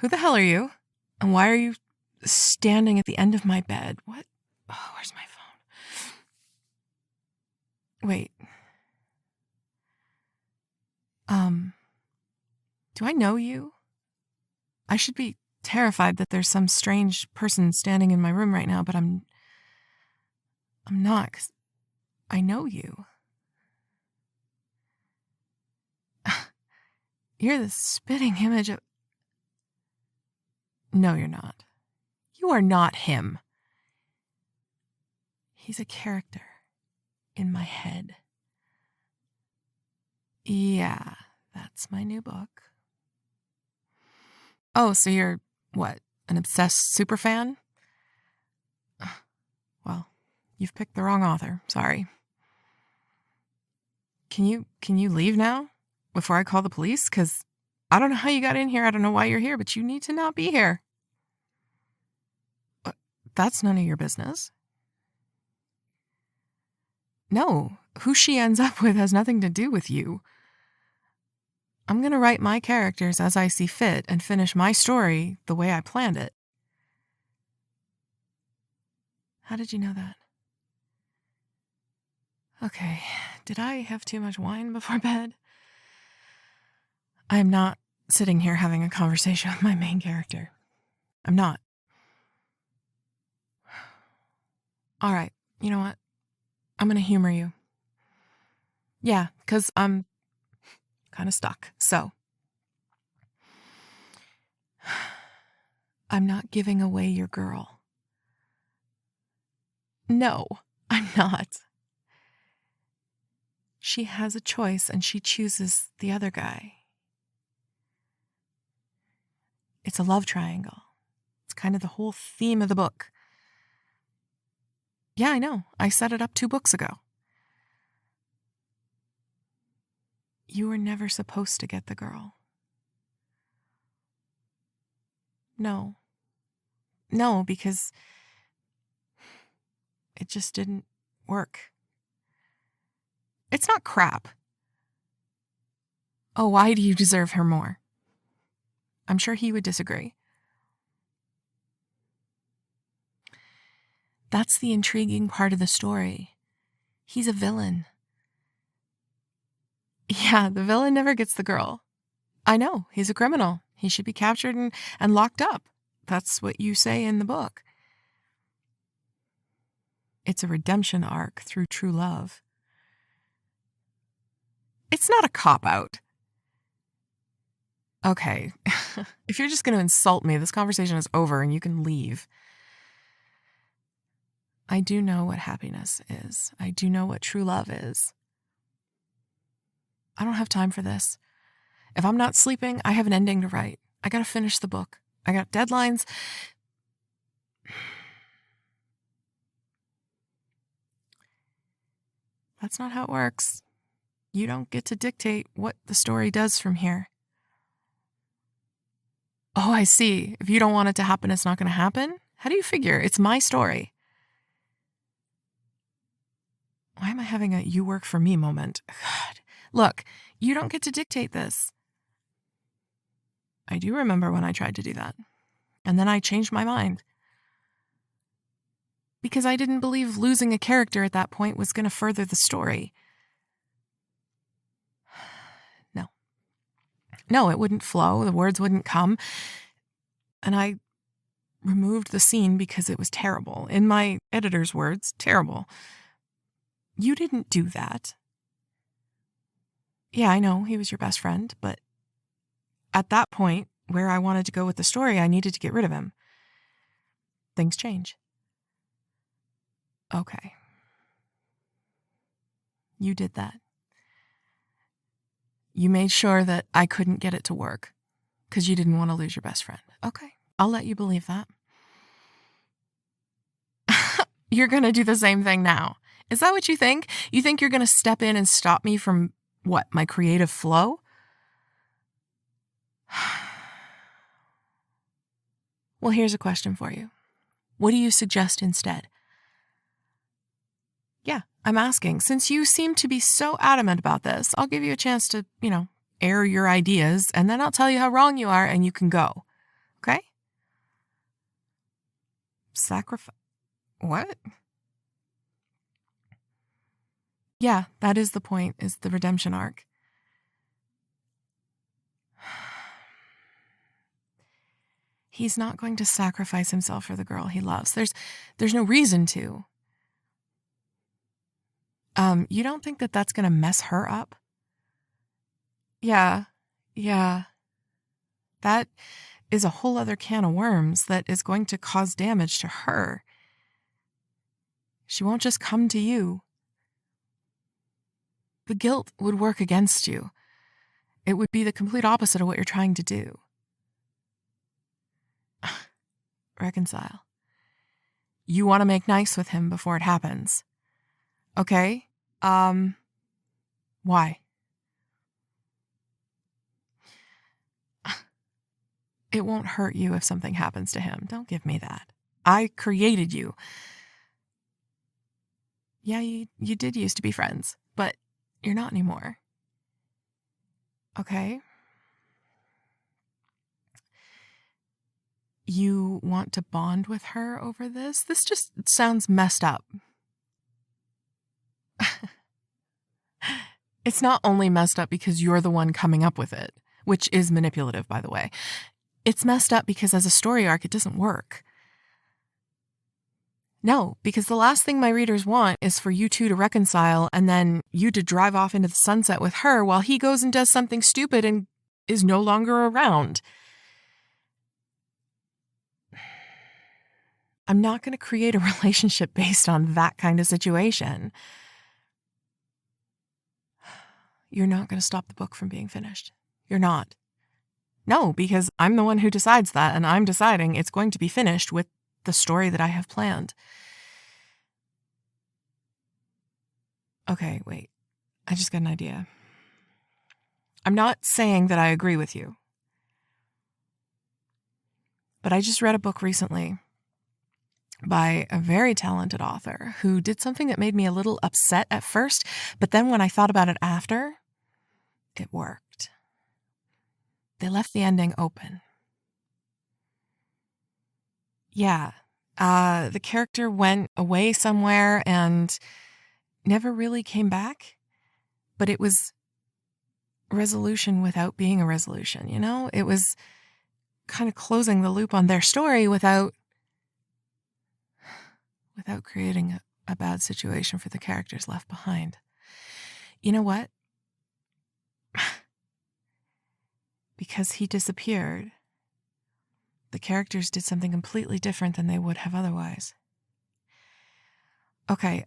Who the hell are you? And why are you standing at the end of my bed? What? Oh, where's my phone? Wait. Do I know you? I should be terrified that there's some strange person standing in my room right now, but I'm not, 'cause I know you. You're the spitting image of... No, you're not. You are not him. He's a character in my head. Yeah, that's my new book. Oh, so you're, what, an obsessed superfan? Well, you've picked the wrong author. Sorry. Can you leave now? Before I call the police? Because I don't know how you got in here. I don't know why you're here, but you need to not be here. That's none of your business. No, who she ends up with has nothing to do with you. I'm going to write my characters as I see fit and finish my story the way I planned it. How did you know that? Okay, did I have too much wine before bed? I am not sitting here having a conversation with my main character. I'm not. All right, you know what? I'm going to humor you. Yeah, because I'm kind of stuck. So, I'm not giving away your girl. No, I'm not. She has a choice and she chooses the other guy. It's a love triangle. It's kind of the whole theme of the book. Yeah, I know. I set it up 2 books ago. You were never supposed to get the girl. No. No, because it just didn't work. It's not crap. Oh, why do you deserve her more? I'm sure he would disagree. That's the intriguing part of the story. He's a villain. Yeah, the villain never gets the girl. I know, he's a criminal. He should be captured and locked up. That's what you say in the book. It's a redemption arc through true love. It's not a cop-out. Okay, if you're just going to insult me, this conversation is over and you can leave. I do know what happiness is. I do know what true love is. I don't have time for this. If I'm not sleeping, I have an ending to write. I gotta finish the book. I got deadlines. That's not how it works. You don't get to dictate what the story does from here. Oh, I see. If you don't want it to happen, it's not going to happen? How do you figure? It's my story. Why am I having a you work for me moment? God. Look, you don't get to dictate this. I do remember when I tried to do that. And then I changed my mind. Because I didn't believe losing a character at that point was going to further the story. No, it wouldn't flow. The words wouldn't come. And I removed the scene because it was terrible. In my editor's words, terrible. You didn't do that. Yeah, I know he was your best friend, but at that point where I wanted to go with the story, I needed to get rid of him. Things change. Okay. You did that. You made sure that I couldn't get it to work because you didn't want to lose your best friend. Okay, I'll let you believe that. You're going to do the same thing now. Is that what you think? You think you're going to step in and stop me from, what, my creative flow? Well, here's a question for you. What do you suggest instead? Yeah, I'm asking. Since you seem to be so adamant about this, I'll give you a chance to, air your ideas, and then I'll tell you how wrong you are and you can go. Okay? Sacrifice. What? Yeah, that is the point, is the redemption arc. He's not going to sacrifice himself for the girl he loves. There's no reason to. You don't think that that's going to mess her up? Yeah. That is a whole other can of worms that is going to cause damage to her. She won't just come to you. The guilt would work against you. It would be the complete opposite of what you're trying to do. Reconcile. You want to make nice with him before it happens. Okay? Why? It won't hurt you if something happens to him. Don't give me that. I created you. Yeah, you did used to be friends, but you're not anymore. Okay? You want to bond with her over this? This just sounds messed up. It's not only messed up because you're the one coming up with it, which is manipulative, by the way. It's messed up because as a story arc, it doesn't work. No, because the last thing my readers want is for you two to reconcile and then you to drive off into the sunset with her while he goes and does something stupid and is no longer around. I'm not going to create a relationship based on that kind of situation. You're not going to stop the book from being finished. You're not. No, because I'm the one who decides that, and I'm deciding it's going to be finished with the story that I have planned. Okay, wait. I just got an idea. I'm not saying that I agree with you. But I just read a book recently by a very talented author who did something that made me a little upset at first, but then when I thought about it after, it worked. They left the ending open. Yeah. The character went away somewhere and never really came back, but it was resolution without being a resolution, you know? It was kind of closing the loop on their story without creating a bad situation for the characters left behind. You know what? Because he disappeared, the characters did something completely different than they would have otherwise. Okay.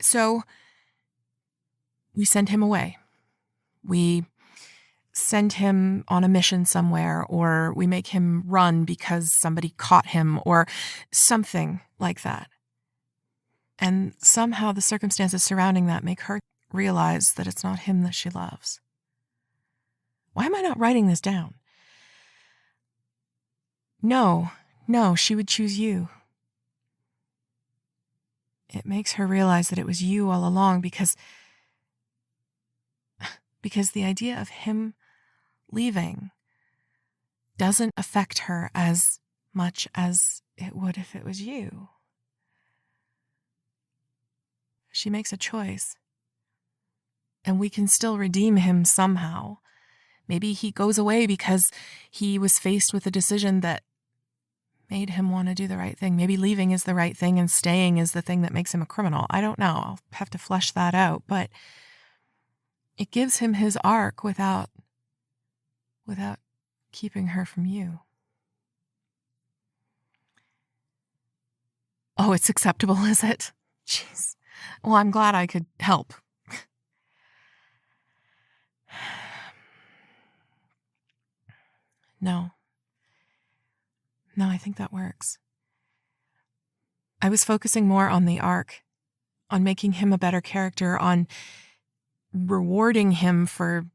So we send him away. We send him on a mission somewhere, or we make him run because somebody caught him, or something like that. And somehow the circumstances surrounding that make her realize that it's not him that she loves. Why am I not writing this down? No, she would choose you. It makes her realize that it was you all along because the idea of him leaving doesn't affect her as much as it would if it was you. She makes a choice. And we can still redeem him somehow. Maybe he goes away because he was faced with a decision that made him want to do the right thing. Maybe leaving is the right thing and staying is the thing that makes him a criminal. I don't know. I'll have to flesh that out. But it gives him his arc without keeping her from you. Oh, it's acceptable, is it? Jeez. Well, I'm glad I could help. No, I think that works. I was focusing more on the arc, on making him a better character, on rewarding him for,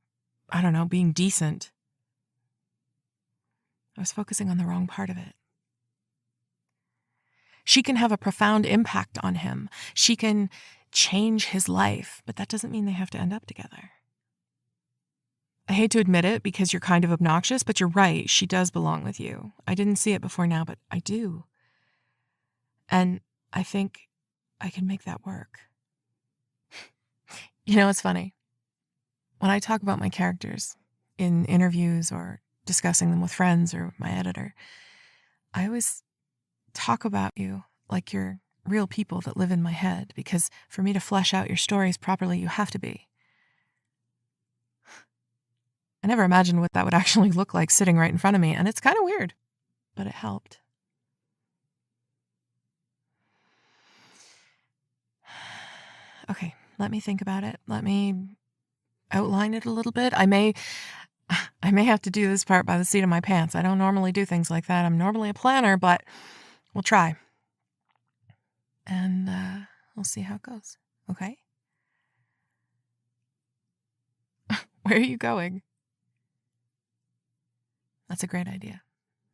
I don't know, being decent. I was focusing on the wrong part of it. She can have a profound impact on him. She can change his life, but that doesn't mean they have to end up together. hate to admit it because you're kind of obnoxious, but you're right. She does belong with you. I didn't see it before now, but I do. And I think I can make that work. You know, it's funny. When I talk about my characters in interviews or discussing them with friends or my editor, I always talk about you like you're real people that live in my head, because for me to flesh out your stories properly, you have to be. I never imagined what that would actually look like sitting right in front of me, and it's kind of weird, but it helped. Okay, let me think about it. Let me outline it a little bit. I may have to do this part by the seat of my pants. I don't normally do things like that. I'm normally a planner, but we'll try. And we'll see how it goes. Okay? Where are you going? That's a great idea.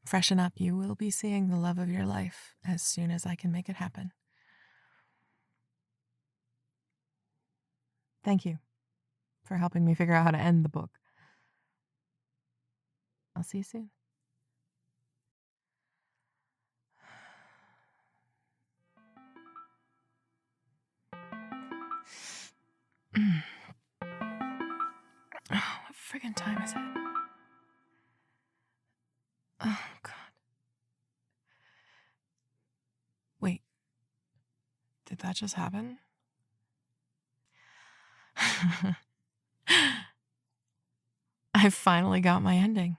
Freshen up. You will be seeing the love of your life as soon as I can make it happen. Thank you for helping me figure out how to end the book. I'll see you soon. Oh, what friggin' time is it? Oh, God. Wait. Did that just happen? I finally got my ending.